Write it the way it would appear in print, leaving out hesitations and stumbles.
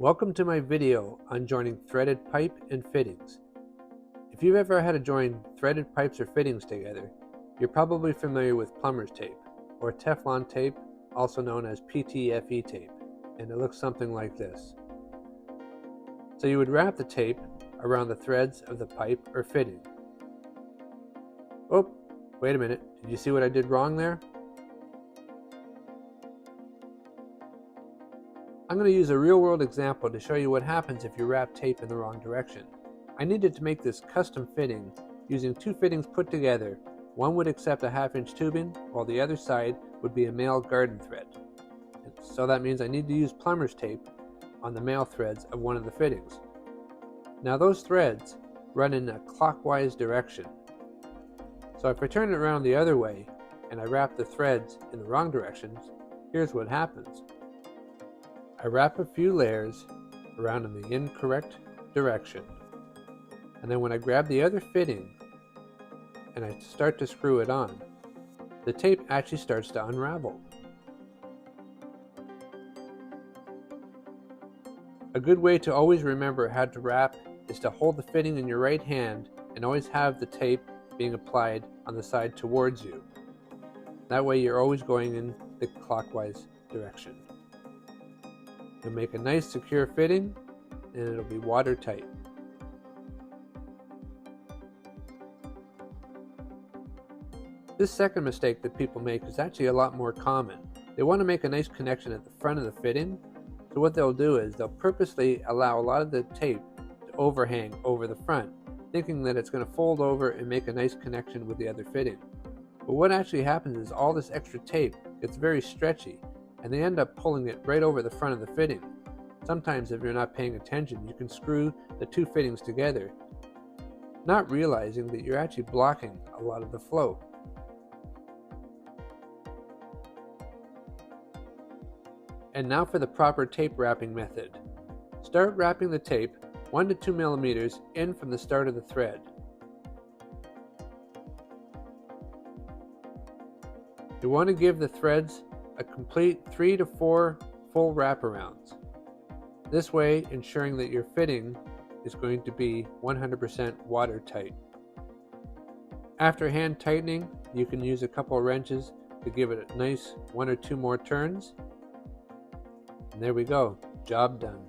Welcome to my video on joining threaded pipe and fittings. If you've ever had to join threaded pipes or fittings together, you're probably familiar with plumber's tape, or teflon tape, also known as PTFE tape, and it looks something like this. So you would wrap the tape around the threads of the pipe or fitting. Oh, wait a minute, did you see what I did wrong there? I'm going to use a real-world example to show you what happens if you wrap tape in the wrong direction. I needed to make this custom fitting using two fittings put together. One would accept a 1/2-inch tubing, while the other side would be a male garden thread. And so that means I need to use plumber's tape on the male threads of one of the fittings. Now those threads run in a clockwise direction. So if I turn it around the other way and I wrap the threads in the wrong directions, here's what happens. I wrap a few layers around in the incorrect direction, and then when I grab the other fitting and I start to screw it on, the tape actually starts to unravel. A good way to always remember how to wrap is to hold the fitting in your right hand and always have the tape being applied on the side towards you. That way you're always going in the clockwise direction. You'll make a nice secure fitting and it'll be watertight. This second mistake that people make is actually a lot more common. They want to make a nice connection at the front of the fitting, so what they'll do is they'll purposely allow a lot of the tape to overhang over the front, thinking that it's going to fold over and make a nice connection with the other fitting. But what actually happens is all this extra tape gets very stretchy, and they end up pulling it right over the front of the fitting. Sometimes if you're not paying attention, you can screw the two fittings together, not realizing that you're actually blocking a lot of the flow. And now for the proper tape wrapping method. Start wrapping the tape 1 to 2 millimeters in from the start of the thread. You want to give the threads a complete 3 to 4 full wraparounds. This way, ensuring that your fitting is going to be 100% watertight. After hand tightening, you can use a couple of wrenches to give it a nice 1 or 2 more turns. And there we go, job done.